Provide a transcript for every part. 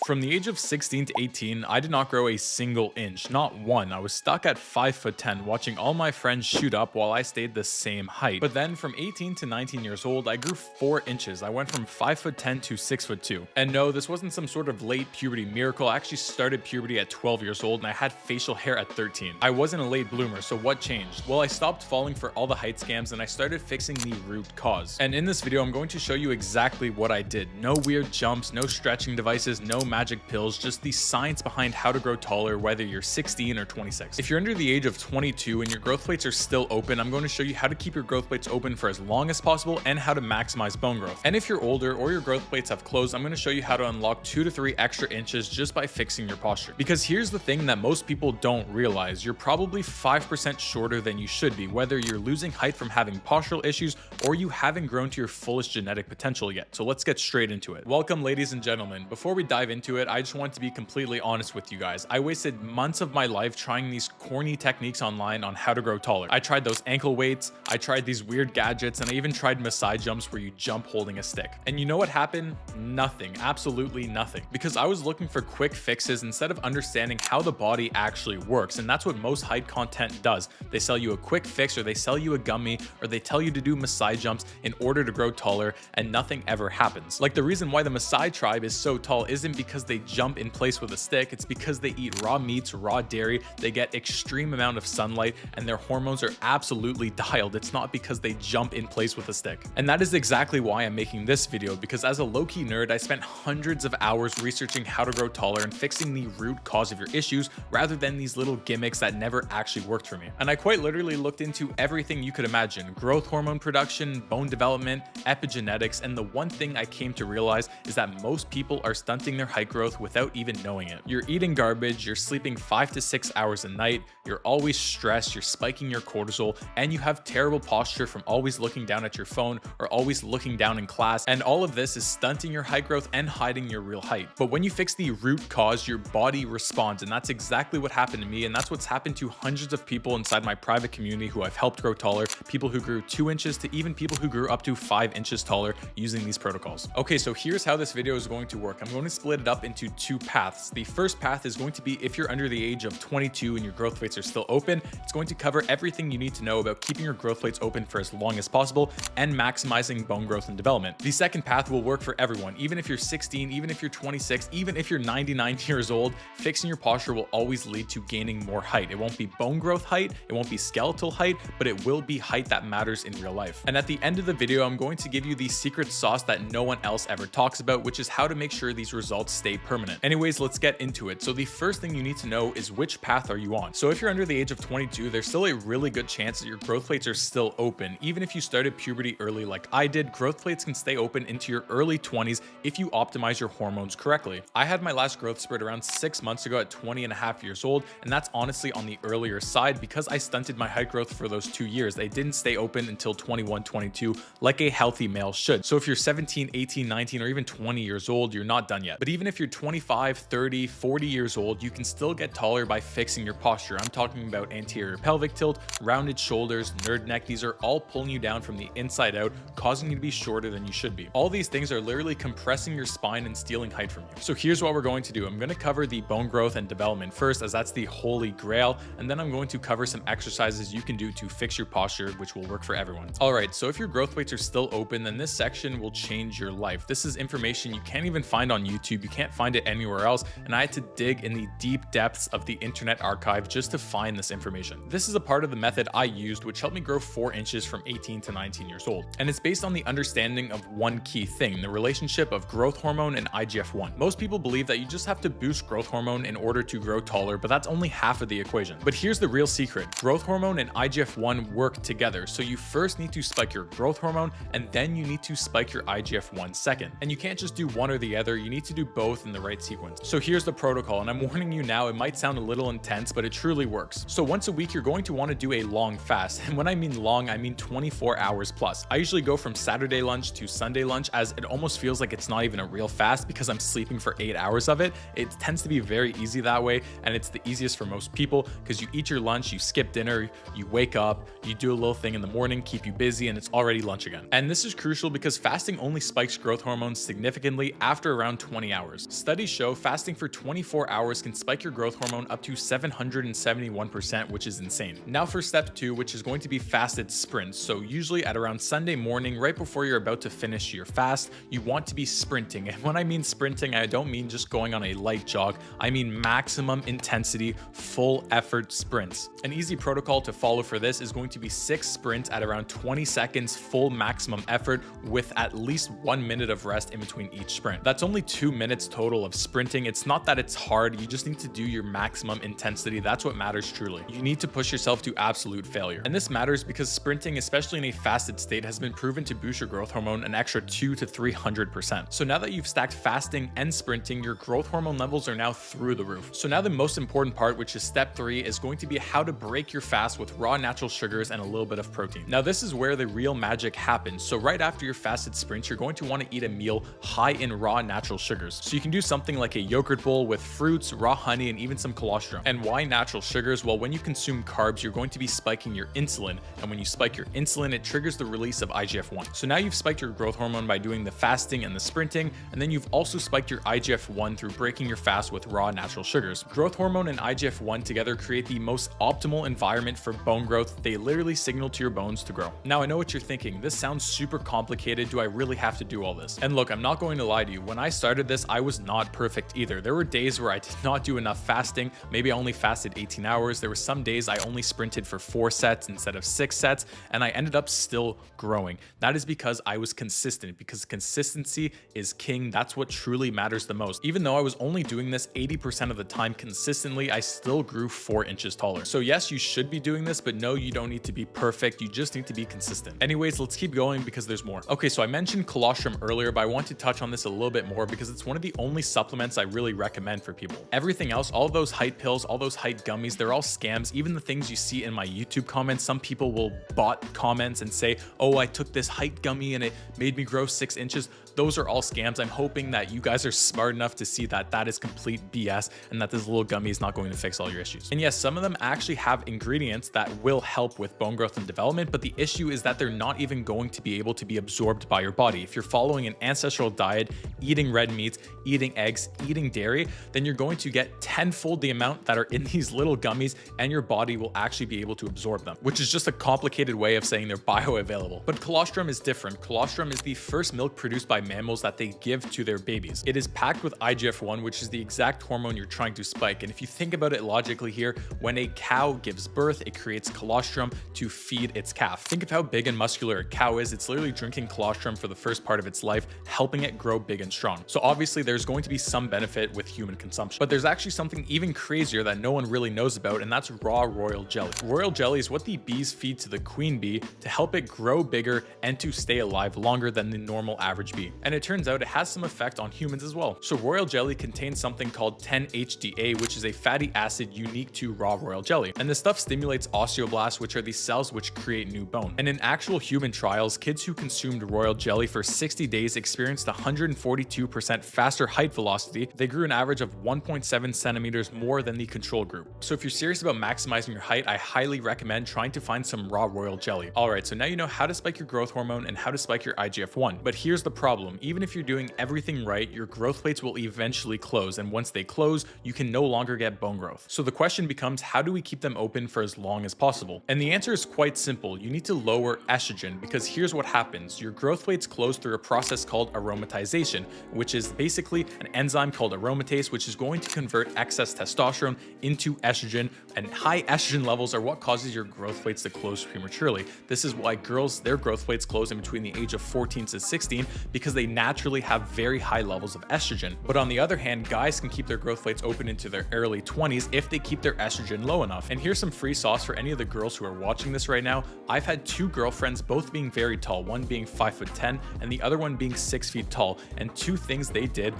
From the age of 16 to 18, I did not grow a single inch, not one. I was stuck at 5'10", watching all my friends shoot up while I stayed the same height. But then from 18 to 19 years old, I grew 4 inches. I went from 5'10" to 6'2". And no, this wasn't some sort of late puberty miracle. I actually started puberty at 12 years old and I had facial hair at 13. I wasn't a late bloomer, so what changed? Well, I stopped falling for all the height scams and I started fixing the root cause. And in this video, I'm going to show you exactly what I did. No weird jumps, no stretching devices, no magic pills, just the science behind how to grow taller, whether you're 16 or 26. If you're under the age of 22 and your growth plates are still open, I'm going to show you how to keep your growth plates open for as long as possible and how to maximize bone growth. And if you're older or your growth plates have closed, I'm going to show you how to unlock 2 to 3 extra inches just by fixing your posture. Because here's the thing that most people don't realize, you're probably 5% shorter than you should be, whether you're losing height from having postural issues or you haven't grown to your fullest genetic potential yet. So let's get straight into it. Welcome, ladies and gentlemen. Before we dive into it, I just want to be completely honest with you guys. I wasted months of my life trying these corny techniques online on how to grow taller. I tried those ankle weights, I tried these weird gadgets, and I even tried Maasai jumps where you jump holding a stick. And you know what happened? Nothing, absolutely nothing. Because I was looking for quick fixes instead of understanding how the body actually works. And that's what most height content does. They sell you a quick fix, or they sell you a gummy, or they tell you to do Maasai jumps in order to grow taller, and nothing ever happens. Like, the reason why the Maasai tribe is so tall isn't because they jump in place with a stick, it's because they eat raw meats, raw dairy, they get extreme amount of sunlight, and their hormones are absolutely dialed. It's not because they jump in place with a stick. And that is exactly why I'm making this video, because as a low-key nerd, I spent hundreds of hours researching how to grow taller and fixing the root cause of your issues rather than these little gimmicks that never actually worked for me. And I quite literally looked into everything you could imagine: growth hormone production, bone development, epigenetics, and the one thing I came to realize is that most people are stunting their height growth without even knowing it. You're eating garbage, you're sleeping 5 to 6 hours a night, you're always stressed, you're spiking your cortisol, and you have terrible posture from always looking down at your phone or always looking down in class, and all of this is stunting your height growth and hiding your real height. But when you fix the root cause, your body responds, and that's exactly what happened to me, and that's what's happened to hundreds of people inside my private community who I've helped grow taller, people who grew 2 inches to even people who grew up to 5 inches taller using these protocols. Okay, so here's how this video is going to work. I'm going to split it up into 2 paths. The first path is going to be if you're under the age of 22 and your growth plates are still open. It's going to cover everything you need to know about keeping your growth plates open for as long as possible and maximizing bone growth and development. The second path will work for everyone, even if you're 16, even if you're 26, even if you're 99 years old. Fixing your posture will always lead to gaining more height. It won't be bone growth height, it won't be skeletal height, but it will be height that matters in real life. And at the end of the video, I'm going to give you the secret sauce that no one else ever talks about, which is how to make sure these results stay permanent. Anyways, let's get into it. So the first thing you need to know is which path are you on. So if you're under the age of 22, there's still a really good chance that your growth plates are still open. Even if you started puberty early like I did, growth plates can stay open into your early 20s if you optimize your hormones correctly. I had my last growth spurt around 6 months ago at 20 and a half years old, and that's honestly on the earlier side because I stunted my height growth for those 2 years. They didn't stay open until 21, 22 like a healthy male should. So if you're 17, 18, 19, or even 20 years old, you're not done yet. But even if you're 25, 30, 40 years old, you can still get taller by fixing your posture. I'm talking about anterior pelvic tilt, rounded shoulders, nerd neck. These are all pulling you down from the inside out, causing you to be shorter than you should be. All these things are literally compressing your spine and stealing height from you. So here's what we're going to do. I'm going to cover the bone growth and development first, as that's the holy grail, and then I'm going to cover some exercises you can do to fix your posture, which will work for everyone. All right, so if your growth plates are still open, then this section will change your life. This is information you can't even find on YouTube. You can't find it anywhere else, and I had to dig in the deep depths of the internet archive just to find this information. This is a part of the method I used, which helped me grow 4 inches from 18 to 19 years old. And it's based on the understanding of one key thing, the relationship of growth hormone and IGF-1. Most people believe that you just have to boost growth hormone in order to grow taller, but that's only half of the equation. But here's the real secret. Growth hormone and IGF-1 work together. So you first need to spike your growth hormone, and then you need to spike your IGF-1 second. And you can't just do one or the other. You need to do both in the right sequence. So here's the protocol, and I'm warning you now, it might sound a little intense, but it truly works. So once a week, you're going to want to do a long fast. And when I mean long, I mean 24 hours plus. I usually go from Saturday lunch to Sunday lunch, as it almost feels like it's not even a real fast because I'm sleeping for 8 hours of it. It tends to be very easy that way, and it's the easiest for most people because you eat your lunch, you skip dinner, you wake up, you do a little thing in the morning, keep you busy, and it's already lunch again. And this is crucial because fasting only spikes growth hormones significantly after around 20 hours. hours. Studies show fasting for 24 hours can spike your growth hormone up to 771%, which is insane. Now for step 2, which is going to be fasted sprints. So usually at around Sunday morning, right before you're about to finish your fast, you want to be sprinting. And when I mean sprinting, I don't mean just going on a light jog. I mean maximum intensity, full effort sprints. An easy protocol to follow for this is going to be 6 sprints at around 20 seconds, full maximum effort with at least 1 minute of rest in between each sprint. That's only 2 minutes total of sprinting. It's not that it's hard, you just need to do your maximum intensity. That's what matters truly. You need to push yourself to absolute failure. And this matters because sprinting, especially in a fasted state, has been proven to boost your growth hormone an extra 200 to 300%. So now that you've stacked fasting and sprinting, your growth hormone levels are now through the roof. So now the most important part, which is step 3, is going to be how to break your fast with raw natural sugars and a little bit of protein. Now this is where the real magic happens. So right after your fasted sprints, you're going to want to eat a meal high in raw natural sugars. So you can do something like a yogurt bowl with fruits, raw honey, and even some colostrum. And why natural sugars? Well, when you consume carbs, you're going to be spiking your insulin. And when you spike your insulin, it triggers the release of IGF-1. So now you've spiked your growth hormone by doing the fasting and the sprinting, and then you've also spiked your IGF-1 through breaking your fast with raw natural sugars. Growth hormone and IGF-1 together create the most optimal environment for bone growth. They literally signal to your bones to grow. Now I know what you're thinking, this sounds super complicated. Do I really have to do all this? And look, I'm not going to lie to you. When I started this, I was not perfect either. There were days where I did not do enough fasting. Maybe I only fasted 18 hours. There were some days I only sprinted for 4 sets instead of 6 sets, and I ended up still growing. That is because I was consistent, because consistency is king. That's what truly matters the most. Even though I was only doing this 80% of the time consistently, I still grew 4 inches taller. So yes, you should be doing this, but no, you don't need to be perfect. You just need to be consistent. Anyways, let's keep going because there's more. Okay, so I mentioned colostrum earlier, but I want to touch on this a little bit more because it's one of the only supplements I really recommend for people. Everything else, all those Hight pills, all those Hight gummies, they're all scams. Even the things you see in my YouTube comments, some people will bot comments and say, oh, I took this Hight gummy and it made me grow 6 inches. Those are all scams. I'm hoping that you guys are smart enough to see that that is complete BS and that this little gummy is not going to fix all your issues. And yes, some of them actually have ingredients that will help with bone growth and development, but the issue is that they're not even going to be able to be absorbed by your body. If you're following an ancestral diet, eating red meats, eating eggs, eating dairy, then you're going to get tenfold the amount that are in these little gummies, and your body will actually be able to absorb them, which is just a complicated way of saying they're bioavailable. But colostrum is different. Colostrum is the first milk produced by mammals that they give to their babies. It is packed with IGF-1, which is the exact hormone you're trying to spike. And if you think about it logically here, when a cow gives birth, it creates colostrum to feed its calf. Think of how big and muscular a cow is. It's literally drinking colostrum for the first part of its life, helping it grow big and strong. So obviously there's going to be some benefit with human consumption, but there's actually something even crazier that no one really knows about, and that's raw royal jelly. Royal jelly is what the bees feed to the queen bee to help it grow bigger and to stay alive longer than the normal average bee. And it turns out it has some effect on humans as well. So royal jelly contains something called 10-HDA, which is a fatty acid unique to raw royal jelly. And this stuff stimulates osteoblasts, which are the cells which create new bone. And in actual human trials, kids who consumed royal jelly for 60 days experienced 142% faster height velocity. They grew an average of 1.7 centimeters more than the control group. So if you're serious about maximizing your height, I highly recommend trying to find some raw royal jelly. Alright, so now you know how to spike your growth hormone and how to spike your IGF-1. But here's the problem. Even if you're doing everything right, your growth plates will eventually close, and once they close, you can no longer get bone growth. So the question becomes, how do we keep them open for as long as possible? And the answer is quite simple. You need to lower estrogen, because here's what happens. Your growth plates close through a process called aromatization, which is basically an enzyme called aromatase, which is going to convert excess testosterone into estrogen, and high estrogen levels are what causes your growth plates to close prematurely. This is why girls, their growth plates close in between the age of 14 to 16, because they naturally have very high levels of estrogen. But on the other hand, guys can keep their growth plates open into their early 20s if they keep their estrogen low enough. And here's some free sauce for any of the girls who are watching this right now. I've had 2 girlfriends, both being very tall, one being 5'10" and the other one being 6 feet tall. And 2 things they did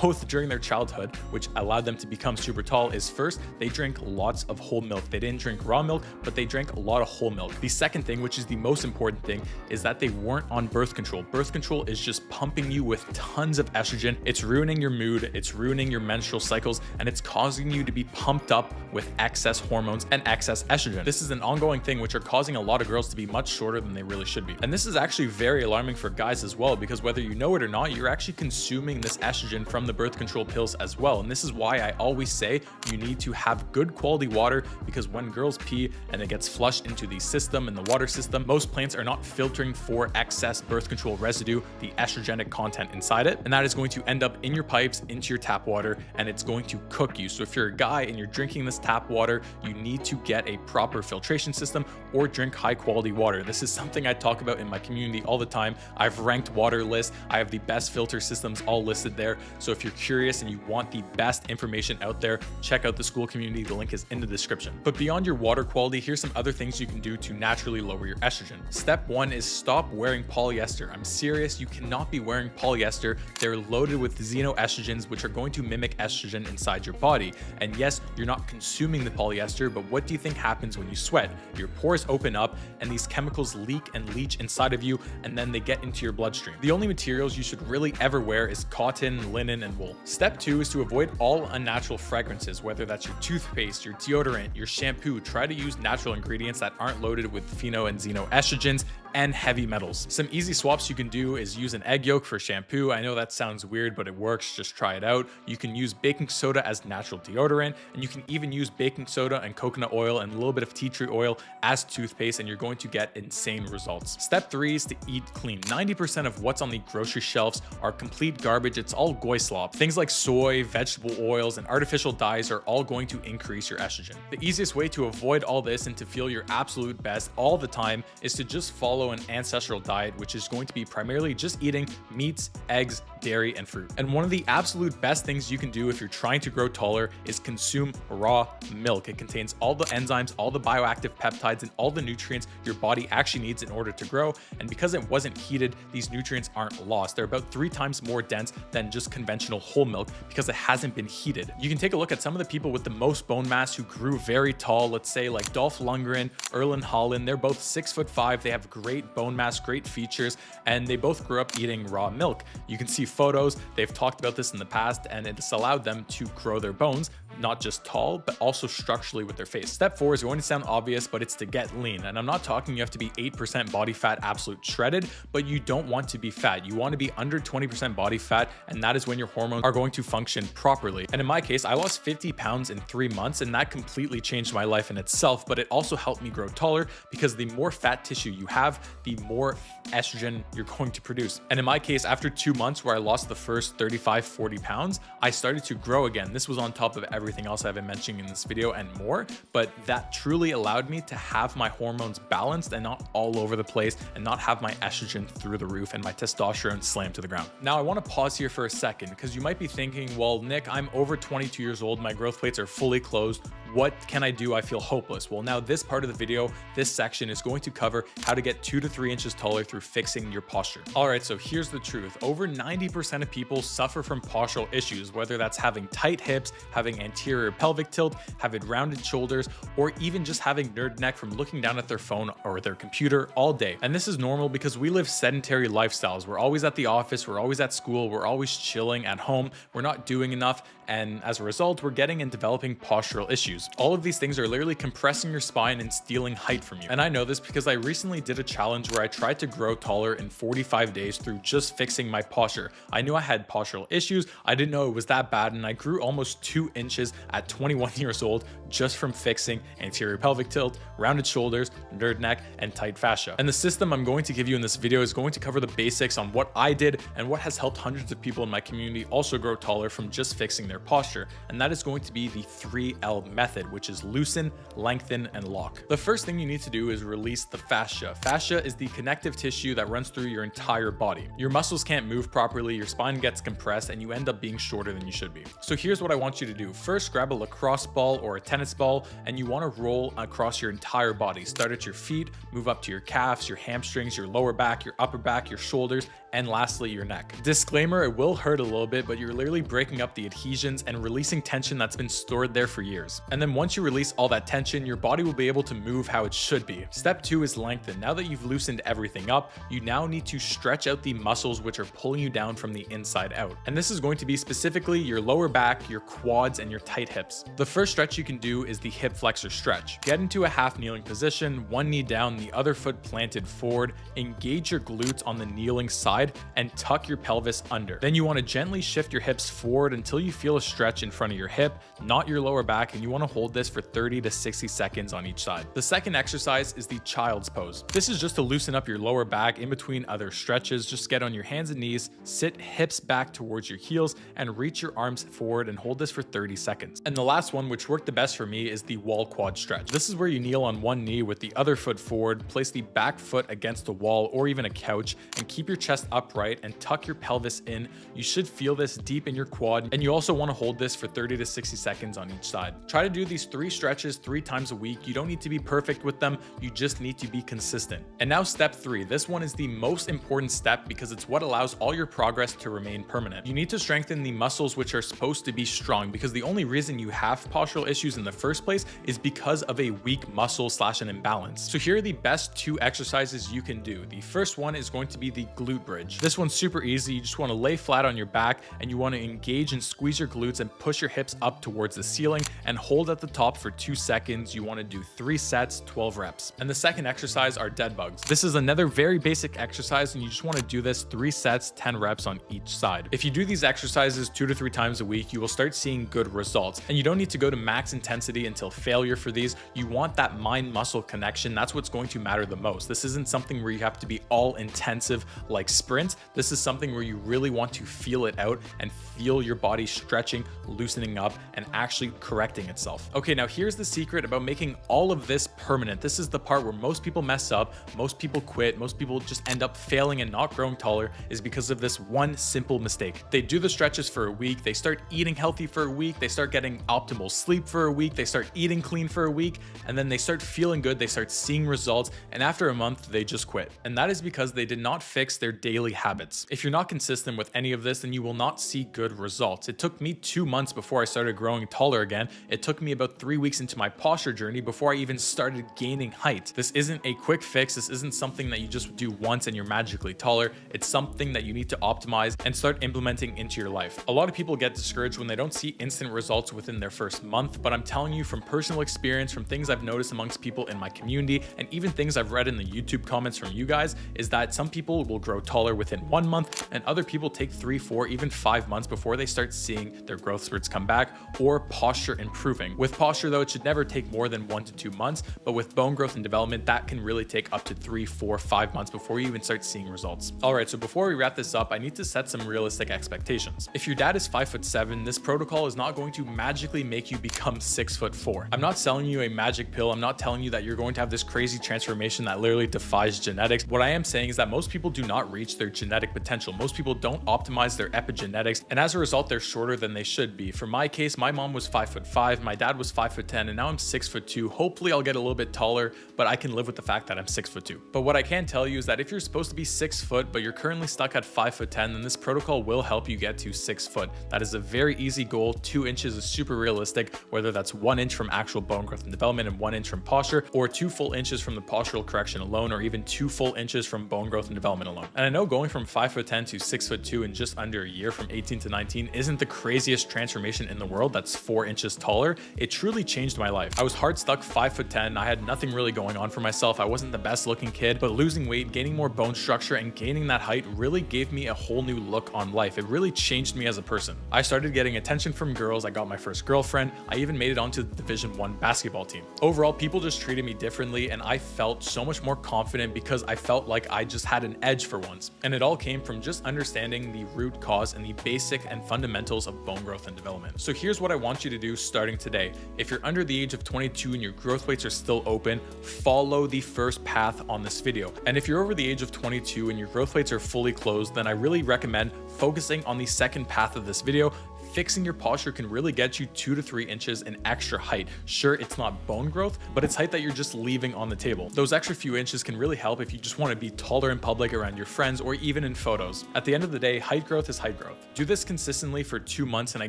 both during their childhood, which allowed them to become super tall, is first, they drank lots of whole milk. They didn't drink raw milk, but they drank a lot of whole milk. The second thing, which is the most important thing, is that they weren't on birth control. Birth control is just pumping you with tons of estrogen. It's ruining your mood, it's ruining your menstrual cycles, and it's causing you to be pumped up with excess hormones and excess estrogen. This is an ongoing thing which are causing a lot of girls to be much shorter than they really should be. And this is actually very alarming for guys as well, because whether you know it or not, you're actually consuming this estrogen from the birth control pills as well. And this is why I always say you need to have good quality water, because when girls pee and it gets flushed into the system, in the water system, most plants are not filtering for excess birth control residue, the estrogenic content inside it, and that is going to end up in your pipes, into your tap water, and it's going to cook you. So if you're a guy and you're drinking this tap water, you need to get a proper filtration system or drink high quality water. This is something I talk about in my community all the time. I've ranked water lists. I have the best filter systems all listed there. So if you're curious and you want the best information out there, check out the school community. The link is in the description. But beyond your water quality, here's some other things you can do to naturally lower your estrogen. Step 1 is stop wearing polyester. I'm serious, you cannot be wearing polyester. They're loaded with xenoestrogens, which are going to mimic estrogen inside your body. And yes, you're not consuming the polyester, but what do you think happens when you sweat? Your pores open up and these chemicals leak and leach inside of you, and then they get into your bloodstream. The only materials you should really ever wear is cotton, linen, and wool. Step 2 is to avoid all unnatural fragrances, whether that's your toothpaste, your deodorant, your shampoo. Try to use natural ingredients that aren't loaded with pheno and xenoestrogens and heavy metals. Some easy swaps you can do is use an egg yolk for shampoo. I know that sounds weird, but it works. Just try it out. You can use baking soda as natural deodorant, and you can even use baking soda and coconut oil and a little bit of tea tree oil as toothpaste, and you're going to get insane results. Step 3 is to eat clean. 90% of what's on the grocery shelves are complete garbage. It's all goy slop. Things like soy, vegetable oils, and artificial dyes are all going to increase your estrogen. The easiest way to avoid all this and to feel your absolute best all the time is to just follow an ancestral diet, which is going to be primarily just eating meats, eggs, dairy, and fruit. And one of the absolute best things you can do if you're trying to grow taller is consume raw milk. It contains all the enzymes, all the bioactive peptides, and all the nutrients your body actually needs in order to grow. And because it wasn't heated, these nutrients aren't lost. They're about 3 times more dense than just conventional whole milk because it hasn't been heated. You can take a look at some of the people with the most bone mass who grew very tall, let's say like Dolph Lundgren, Erlen Haaland. They're both 6'5". They have great bone mass, great features, and they both grew up eating raw milk. You can see photos. They've talked about this in the past, and it's allowed them to grow their bones, not just tall, but also structurally with their face. Step 4 is going to sound obvious, but it's to get lean. And I'm not talking you have to be 8% body fat, absolute shredded, but you don't want to be fat. You want to be under 20% body fat, and that is when your hormones are going to function properly. And in my case, I lost 50 pounds in 3 months, and that completely changed my life in itself, but it also helped me grow taller because the more fat tissue you have, the more estrogen you're going to produce. And in my case, after 2 months where I lost the first 35-40 pounds, I started to grow again. This was on top of everything else I've been mentioning in this video and more, but that truly allowed me to have my hormones balanced and not all over the place, and not have my estrogen through the roof and my testosterone slammed to the ground. Now I want to pause here for a second, because you might be thinking, well, Nick, I'm over 22 years old, my growth plates are fully closed. What can I do? I feel hopeless. Well, now this part of the video, this section is going to cover how to get 2 to 3 inches taller through fixing your posture. All right, so here's the truth. Over 90% of people suffer from postural issues, whether that's having tight hips, having anterior pelvic tilt, having rounded shoulders, or even just having nerd neck from looking down at their phone or their computer all day. And this is normal because we live sedentary lifestyles. We're always at the office, we're always at school, we're always chilling at home, we're not doing enough, and as a result, we're getting and developing postural issues. All of these things are literally compressing your spine and stealing height from you. And I know this because I recently did a challenge where I tried to grow taller in 45 days through just fixing my posture. I knew I had postural issues, I didn't know it was that bad, and I grew almost 2 inches at 21 years old just from fixing anterior pelvic tilt, rounded shoulders, nerd neck, and tight fascia. And the system I'm going to give you in this video is going to cover the basics on what I did and what has helped hundreds of people in my community also grow taller from just fixing their posture. And that is going to be the 3L method, which is loosen, lengthen, and lock. The first thing you need to do is release the fascia. Fascia is the connective tissue that runs through your entire body. Your muscles can't move properly, your spine gets compressed, and you end up being shorter than you should be. So here's what I want you to do. First, grab a lacrosse ball or a tennis ball, and you want to roll across your entire body. Start at your feet, move up to your calves, your hamstrings, your lower back, your upper back, your shoulders, and lastly, your neck. Disclaimer, it will hurt a little bit, but you're literally breaking up the adhesions and releasing tension that's been stored there for years. And then once you release all that tension, your body will be able to move how it should be. Step 2 is lengthen. Now that you've loosened everything up, you now need to stretch out the muscles which are pulling you down from the inside out. And this is going to be specifically your lower back, your quads, and your tight hips. The first stretch you can do is the hip flexor stretch. Get into a half kneeling position, one knee down, the other foot planted forward, engage your glutes on the kneeling side, and tuck your pelvis under. Then you want to gently shift your hips forward until you feel a stretch in front of your hip, not your lower back, and you want to hold this for 30 to 60 seconds on each side. The second exercise is the child's pose. This is just to loosen up your lower back in between other stretches. Just get on your hands and knees, sit hips back towards your heels, and reach your arms forward and hold this for 30 seconds. And the last one, which worked the best for me, is the wall quad stretch. This is where you kneel on one knee with the other foot forward, place the back foot against a wall or even a couch, and keep your chest upright and tuck your pelvis in. You should feel this deep in your quad, and you also want to hold this for 30 to 60 seconds on each side. Try to do these 3 stretches 3 times a week. You don't need to be perfect with them, you just need to be consistent. And now step 3. This one is the most important step because it's what allows all your progress to remain permanent. You need to strengthen the muscles which are supposed to be strong, because the only reason you have postural issues in the first place is because of a weak muscle / an imbalance. So here are the best 2 exercises you can do. The first one is going to be the glute bridge. This one's super easy. You just want to lay flat on your back and you want to engage and squeeze your glutes and push your hips up towards the ceiling and hold at the top for 2 seconds. You want to do 3 sets, 12 reps. And the second exercise are dead bugs. This is another very basic exercise and you just want to do this 3 sets, 10 reps on each side. If you do these exercises 2 to 3 times a week, you will start seeing good results. And you don't need to go to max intensity until failure for these. You want that mind muscle connection. That's what's going to matter the most. This isn't something where you have to be all intensive like sprints. This is something where you really want to feel it out and feel your body stretching, loosening up, and actually correcting itself. Okay, now here's the secret about making all of this permanent. This is the part where most people mess up, most people quit, most people just end up failing and not growing taller, is because of this one simple mistake. They do the stretches for a week, they start eating healthy for a week, they start getting optimal sleep for a week, they start eating clean for a week, and then they start feeling good, they start seeing results, and after a month, they just quit. And that is because they did not fix their daily habits. If you're not consistent with any of this, then you will not see good results. It took me 2 months before I started growing taller again. It took me about 3 weeks into my posture journey before I even started gaining height. This isn't a quick fix. This isn't something that you just do once and you're magically taller. It's something that you need to optimize and start implementing into your life. A lot of people get discouraged when they don't see instant results within their first month, but I'm telling you from personal experience, from things I've noticed amongst people in my community, and even things I've read in the YouTube comments from you guys, is that some people will grow taller within 1 month and other people take 3, 4, even 5 months before they start seeing their growth spurts come back or posture improving. With posture though, it should never take more than 1 to 2 months, but with bone growth and development, that can really take up to 3, 4, 5 months before you even start seeing results. All right, so before we wrap this up, I need to set some realistic expectations. If your dad is 5'7", this protocol is not going to magically make you become 6'4". I'm not selling you a magic pill. I'm not telling you that you're going to have this crazy transformation that literally defies genetics. What I am saying is that most people do not reach their genetic potential. Most people don't optimize their epigenetics, and as a result, they're shorter than they should be. For my case, my mom was 5'5", my dad was 5'10", and now I'm 6'2". Hopefully I'll get a little bit taller, but I can live with the fact that I'm 6'2". But what I can tell you is that if you're supposed to be 6 foot, but you're currently stuck at 5'10", then this protocol will help you get to 6 foot. That is a very easy goal. 2 inches is super realistic, whether that's 1 inch from actual bone growth and development and 1 inch from posture, or 2 full inches from the postural correction alone, or even 2 full inches from bone growth and development alone. And I know going from 5'10" to 6'2" in just under a year, from 18 to 19, isn't the craziest transformation in the world. That's 4 inches taller. It truly changed my life. I was hard stuck 5'10". I had nothing really going on for myself. I wasn't the best looking kid, but losing weight, gaining more bone structure, and gaining that height really gave me a whole new look on life. It really changed me as a person. I started getting attention from girls. I got my first girlfriend. I even made it onto the Division 1 basketball team. Overall, people just treated me differently, and I felt so much more confident because I felt like I just had an edge for once. And it all came from just understanding the root cause and the basic and fundamentals of bone growth and development. So here's what I want you to do starting today. If you're under the age of 22 and your growth plates are still open, follow the first path on this video. And if you're over the age of 22 and your growth plates are fully closed, then I really recommend focusing on the second path of this video. fixing your posture can really get you 2 to 3 inches in extra height. Sure, it's not bone growth, but it's height that you're just leaving on the table. Those extra few inches can really help if you just want to be taller in public around your friends or even in photos. At the end of the day, height growth is height growth. Do this consistently for 2 months and I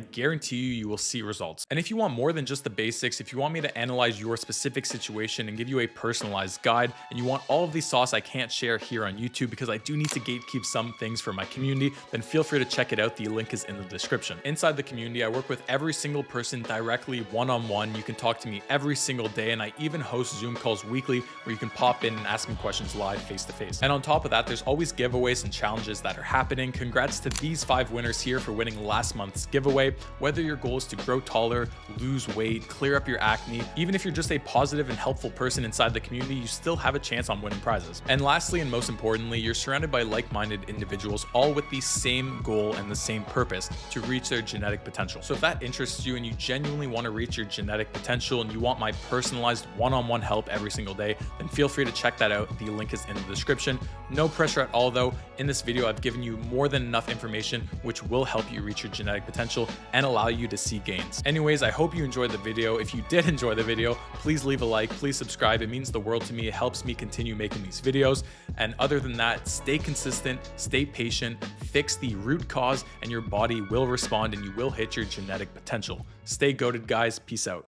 guarantee you will see results. And if you want more than just the basics, if you want me to analyze your specific situation and give you a personalized guide, and you want all of the sauce I can't share here on YouTube because I do need to gatekeep some things for my community, then feel free to check it out. The link is in the description. Inside the community, I work with every single person directly one-on-one. You can talk to me every single day, and I even host Zoom calls weekly where you can pop in and ask me questions live face-to-face. And on top of that, there's always giveaways and challenges that are happening. Congrats to these 5 winners here for winning last month's giveaway. Whether your goal is to grow taller, lose weight, clear up your acne, even if you're just a positive and helpful person inside the community, you still have a chance on winning prizes. And lastly, and most importantly, you're surrounded by like-minded individuals, all with the same goal and the same purpose: to reach their genetic potential. So if that interests you and you genuinely want to reach your genetic potential and you want my personalized one-on-one help every single day, then feel free to check that out. The link is in the description. No pressure at all though. In this video, I've given you more than enough information which will help you reach your genetic potential and allow you to see gains. Anyways, I hope you enjoyed the video. If you did enjoy the video, please leave a like, please subscribe. It means the world to me. It helps me continue making these videos. And other than that, stay consistent, stay patient, fix the root cause, and your body will respond and you will hit your genetic potential. Stay goated, guys. Peace out.